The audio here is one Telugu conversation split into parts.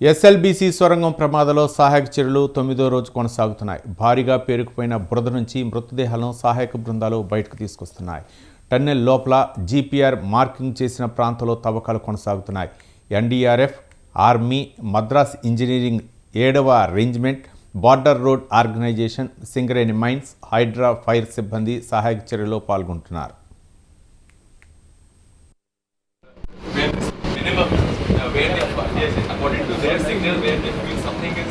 ఎస్ఎల్బీసీ సొరంగం ప్రమాదంలో సహాయక చర్యలు 9వ రోజు కొనసాగుతున్నాయి. భారీగా పేరుకుపోయిన బురద నుంచి మృతదేహాలను సహాయక బృందాలు బయటకు తీసుకొస్తున్నాయి. టన్నెల్ లోపల జీపీఆర్ మార్కింగ్ చేసిన ప్రాంతంలో తవ్వకాలు కొనసాగుతున్నాయి. ఎన్డీఆర్ఎఫ్, ఆర్మీ, మద్రాస్ ఇంజనీరింగ్ 7వ regiment, border road organisation, Singareni mines, Hydraa fire సిబ్బంది సహాయక చర్యలో పాల్గొంటున్నారు. According to their signal, where they feel something is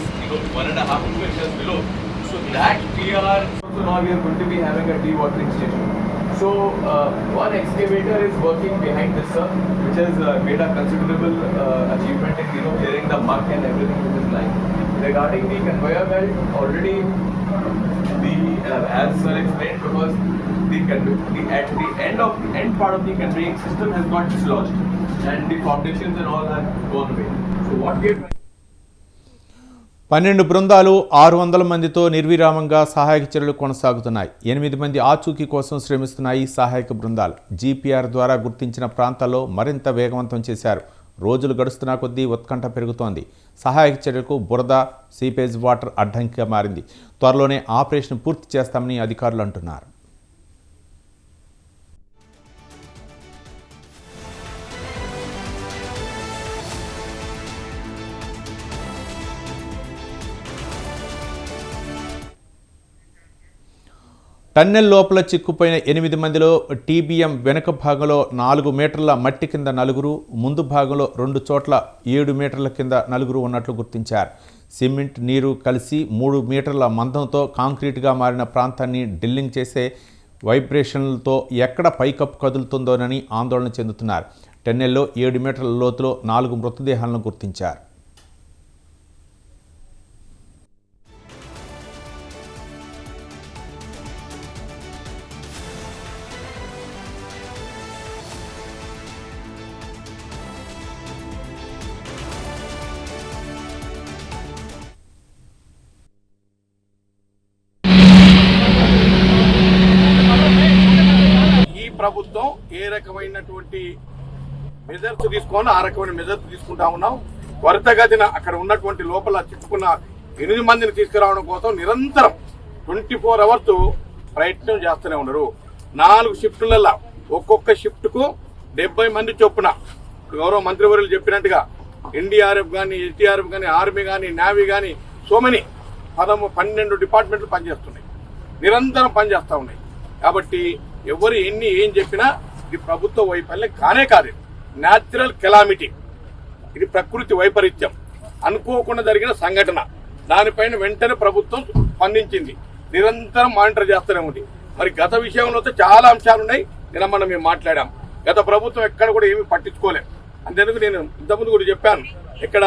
1.5 meters below, so that we are so now we are going to be having a dewatering station. So one excavator is working behind this, sir, which has made a considerable achievement in clearing the muck and everything which is lying. Regarding the conveyor belt, already as sir explained, because at the end part of the conveying system has got dislodged and the foundations and all have gone away. So what we are 12 బృందాలు 600 మందితో నిర్విరామంగా సహాయక చర్యలు కొనసాగుతున్నాయి. 8 మంది ఆచూకీ కోసం శ్రమిస్తున్నాయి సహాయక బృందాలు. జీపీఆర్ ద్వారా గుర్తించిన ప్రాంతాల్లో మరింత వేగవంతం చేశారు. రోజులు గడుస్తున్న కొద్దీ ఉత్కంఠ పెరుగుతోంది. సహాయక చర్యలకు బురద, సీపేజ్ వాటర్ అడ్డంకిగా మారింది. త్వరలోనే ఆపరేషన్ పూర్తి చేస్తామని అధికారులు అంటున్నారు. టన్నెల్ లోపల చిక్కుపోయిన 8 మందిలో టీబీఎం వెనుక భాగంలో 4 మీటర్ల మట్టి కింద 4, ముందు భాగంలో 2 చోట్ల 7 మీటర్ల కింద 4 ఉన్నట్లు గుర్తించారు. సిమెంట్, నీరు కలిసి 3 మీటర్ల మందంతో కాంక్రీట్గా మారిన ప్రాంతాన్ని డ్రిల్లింగ్ చేసే వైబ్రేషన్లతో ఎక్కడ పైకప్పు కదులుతుందోనని ఆందోళన చెందుతున్నారు. టన్నెల్లో 7 మీటర్ల లోతులో 4 మృతదేహాలను గుర్తించారు. ప్రభుత్వం ఏ రకమైనటువంటి మెజర్స్ తీసుకొని ఆ రకమైన మెజర్స్ తీసుకుంటా ఉన్నాం. త్వరితగతిన అక్కడ ఉన్నటువంటి లోపల చిక్కుకున్న 8 మందిని తీసుకురావడం కోసం నిరంతరం 24 అవర్స్ ప్రయత్నం చేస్తూనే ఉన్నారు. 4 షిఫ్టులలో ఒక్కొక్క షిఫ్ట్ కు 70 మంది చొప్పున గౌరవ మంత్రివర్యులు చెప్పినట్టుగా ఎన్డీఆర్ఎఫ్ కానీ, ఎస్డీఆర్ఎఫ్ కానీ, ఆర్మీ కానీ, నేవీ కానీ సోమని 12 డిపార్ట్మెంట్లు పనిచేస్తున్నాయి, నిరంతరం పనిచేస్తూ ఉన్నాయి. కాబట్టి ఎవరు ఏం చెప్పినా ఇది ప్రభుత్వ వైఫల్యం కానే కాదు. న్యాచురల్ కెలామిటీ, ఇది ప్రకృతి వైపరీత్యం, అనుకోకుండా జరిగిన సంఘటన. దానిపైన వెంటనే ప్రభుత్వం స్పందించింది, నిరంతరం మానిటర్ చేస్తూనే ఉంది. మరి గత విషయంలో చాలా అంశాలు ఉన్నాయి. మనం మేము మాట్లాడాం. గత ప్రభుత్వం ఎక్కడ కూడా ఏమీ పట్టించుకోలేదు. అంతేందుకు నేను ఇంతకుముందు కూడా చెప్పాను, ఇక్కడ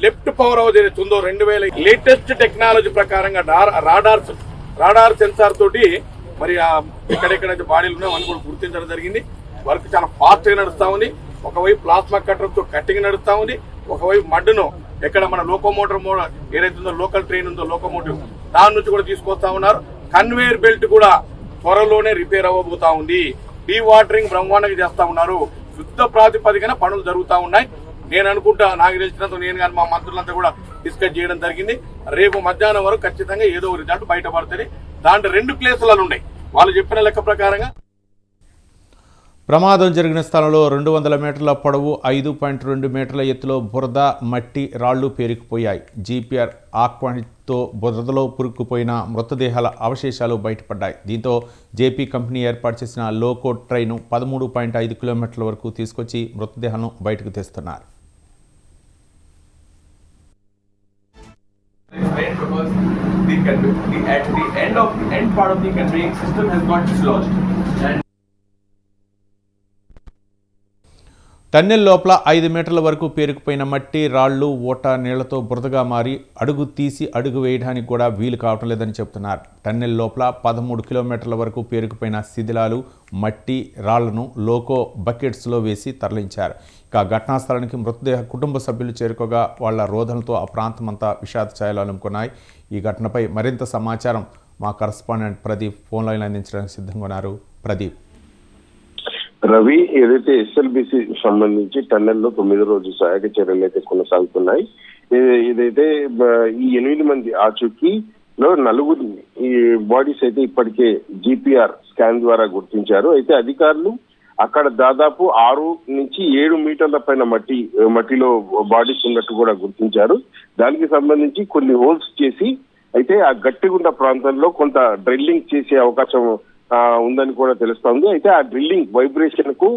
లెఫ్ట్ పవర్ హౌస్ ఏదైతే ఉందో 2000 లేటెస్ట్ టెక్నాలజీ ప్రకారంగా రాడార్ సెన్సార్ తోటి మరి ఎక్కడెక్కడైతే బాడీలు ఉన్నాయో అని కూడా గుర్తించడం జరిగింది. వర్క్ చాలా ఫాస్ట్ గా నడుస్తా ఉంది. ఒకవైపు ప్లాస్మా కట్టర్ తో కట్టింగ్ నడుస్తా ఉంది, ఒకవైపు మడ్డును ఎక్కడ మన లోకోమోటర్ ఏదైతే ఉందో లోకల్ ట్రైన్ ఉందో లోకోమోటివ్ దాని నుంచి కూడా తీసుకొస్తా ఉన్నారు. కన్వేయర్ బెల్ట్ కూడా త్వరలోనే రిపేర్ అవ్వబోతా ఉంది. డీ వాటరింగ్ బ్రహ్మాండంగా చేస్తా ఉన్నారు. యుద్ధ ప్రాతిపదికన పనులు జరుగుతూ ఉన్నాయి. నేను అనుకుంటా, నాకు తెలిసినంత నేను కానీ మా మంత్రులంతా కూడా డిస్కస్ చేయడం జరిగింది. రేపు మధ్యాహ్నం వరకు ఖచ్చితంగా ఏదో ఒక రిజల్ట్ బయటపడుతుంది. దాంట్లో 2 ప్లేసులలో ఉన్నాయి వాళ్ళు చెప్పిన లెక్క ప్రకారంగా. ప్రమాదం జరిగిన స్థలంలో 200 మీటర్ల పొడవు, 5.2 మీటర్ల ఎత్తులో బురద, మట్టి, రాళ్లు పేరుకుపోయాయి. జీపీఆర్ ఆక్వానితో బురదలో పురుక్కుపోయిన మృతదేహాల అవశేషాలు బయటపడ్డాయి. దీంతో జేపీ కంపెనీ ఏర్పాటు చేసిన లోకో ట్రైను 13.5 కిలోమీటర్ల వరకు తీసుకొచ్చి మృతదేహాలను బయటకు తెస్తున్నారు. at the end part of the conveying system has got dislodged and tunnel లోపల 5 మీటర్ల వరకు పేరుకుపోయిన మట్టి, రాళ్లు, ఊట, నీళ్లతో బురదగా మారి అడుగు తీసి అడుగు వేయడానికి కూడా వీలు కావటం లేదని చెబుతున్నారు. టన్నెల్ లోపల 13 కిలోమీటర్ల వరకు పేరుకుపోయిన శిథిలాలు, మట్టి, రాళ్లను లోకో బకెట్స్లో వేసి తరలించారు. ఇక ఘటనా స్థలానికి మృతదేహ కుటుంబ సభ్యులు చేరుకోగా వాళ్ల రోదనతో ఆ ప్రాంతమంతా విషాద ఛాయలు అలుముకున్నాయి. ఈ ఘటనపై మరింత సమాచారం మా కరస్పాండెంట్ ప్రదీప్ ఫోన్ లైన్ అందించడానికి సిద్ధంగా ఉన్నారు. ప్రదీప్. రవి, ఏదైతే ఎస్ఎల్బిసి సంబంధించి టన్నెల్లో 9వ రోజు సహాయక చర్యలు అయితే కొనసాగుతున్నాయి. ఇదైతే ఈ 8 మంది ఆచూకీలో 4 ఈ బాడీస్ అయితే ఇప్పటికే GPR స్కాన్ ద్వారా గుర్తించారు. అయితే అధికారులు అక్కడ దాదాపు 6 నుంచి 7 మీటర్ల పైన మట్టిలో బాడీస్ ఉన్నట్టు కూడా గుర్తించారు. దానికి సంబంధించి కొన్ని హోల్స్ చేసి అయితే ఆ గట్టిగుండ ప్రాంతంలో కొంత డ్రిల్లింగ్ చేసే అవకాశం ఉందని కూడా తెలుస్తోంది. అయితే ఆ డ్రిల్లింగ్ వైబ్రేషన్ కు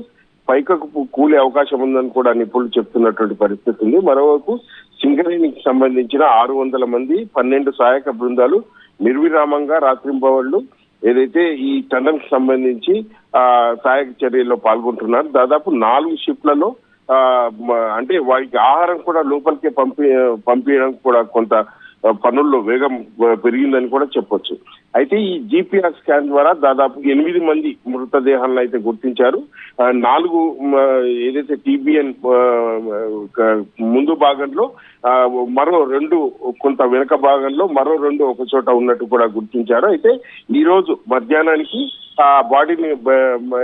పైకకు కూలే అవకాశం ఉందని కూడా నిపుణులు చెప్తున్నటువంటి పరిస్థితి ఉంది. మరోవైపు సింగరేణికి సంబంధించిన 600 మంది 12 సహాయక బృందాలు నిర్విరామంగా రాత్రింబవళ్లు ఏదైతే ఈ టన్నల్ కి సంబంధించి సహాయక చర్యల్లో పాల్గొంటున్నారు. దాదాపు 4 షిఫ్ట్లలో అంటే వారికి ఆహారం కూడా లోపలికే పంపించడం కూడా కొంత పనుల్లో వేగం పెరిగిందని కూడా చెప్పొచ్చు. అయితే ఈ GPR స్కాన్ ద్వారా దాదాపు 8 మంది మృతదేహాలను అయితే గుర్తించారు. 4 ఏదైతే TBN ముందు భాగంలో మరో 2 కొంత వెనుక భాగంలో మరో 2 ఒక చోట ఉన్నట్టు కూడా గుర్తించారు. అయితే ఈ రోజు మధ్యాహ్నానికి ఆ బాడీని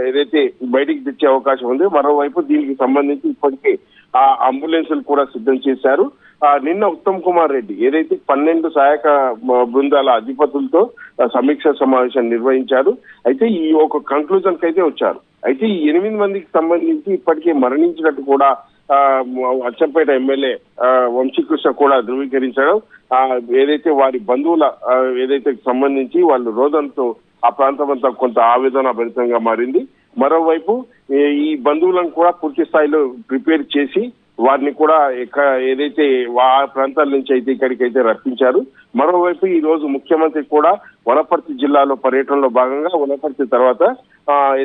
ఏదైతే బయటికి తెచ్చే అవకాశం ఉంది. మరోవైపు దీనికి సంబంధించి ఇప్పటికే ఆ అంబులెన్సులు కూడా సిద్ధం చేశారు. నిన్న ఉత్తమ్ కుమార్ రెడ్డి ఏదైతే 12 సహాయక బృందాల అధిపతులతో సమీక్ష సమావేశం నిర్వహించారు. అయితే ఈ ఒక కంక్లూజన్ కి అయితే వచ్చారు. అయితే ఈ 8 మందికి సంబంధించి ఇప్పటికే మరణించినట్టు కూడా అచ్చంపేట ఎమ్మెల్యే వంశీకృష్ణ కూడా ధృవీకరించడం, ఏదైతే వారి బంధువుల ఏదైతే సంబంధించి వాళ్ళు రోదంతో ఆ ప్రాంతం అంతా కొంత ఆవేదన భరితంగా మారింది. మరోవైపు ఈ బంధువులను కూడా పూర్తి స్థాయిలో ప్రిపేర్ చేసి వారిని కూడా ఏదైతే ఆ ప్రాంతాల నుంచి అయితే ఇక్కడికైతే రప్పించారు. మరోవైపు ఈ రోజు ముఖ్యమంత్రి కూడా వనపర్తి జిల్లాలో పర్యటనలో భాగంగా వనపర్తి తర్వాత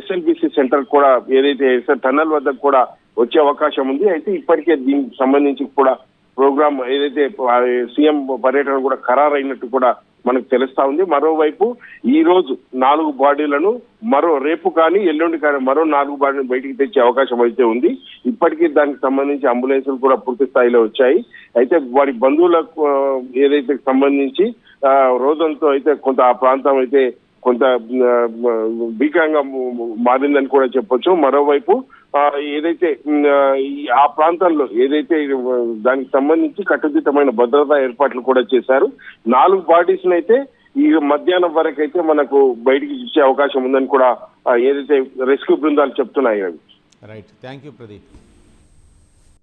SLBC సెంటర్ కూడా ఏదైతే టన్నల్ వద్దకు కూడా వచ్చే అవకాశం ఉంది. అయితే ఇప్పటికే దీనికి సంబంధించి కూడా ప్రోగ్రామ్ ఏదైతే సీఎం పర్యటన కూడా ఖరారైనట్టు కూడా మనకు తెలుస్తా ఉంది. మరోవైపు ఈ రోజు 4 బాడీలను రేపు కానీ ఎల్లుండి కానీ మరో 4 బాడీలను బయటికి తెచ్చే అవకాశం అయితే ఉంది. ఇప్పటికీ దానికి సంబంధించి అంబులెన్సులు కూడా పూర్తి స్థాయిలో వచ్చాయి. అయితే వారి బంధువులకు ఏదైతే సంబంధించి రోదంతో అయితే కొంత ఆ ప్రాంతం అయితే కొంత భీకరంగా మారిందని కూడా చెప్పొచ్చు. మరోవైపు ఏదైతే ఆ ప్రాంతాల్లో ఏదైతే దానికి సంబంధించి కట్టుదిట్టమైన భద్రతా ఏర్పాట్లు కూడా చేశారు. 4 బాడీస్ అయితే ఈ మధ్యాహ్నం వరకు అయితే మనకు బయటికి ఇచ్చే అవకాశం ఉందని కూడా ఏదైతే రెస్క్యూ బృందాలు చెప్తున్నాయి. Right, thank you Pradeep.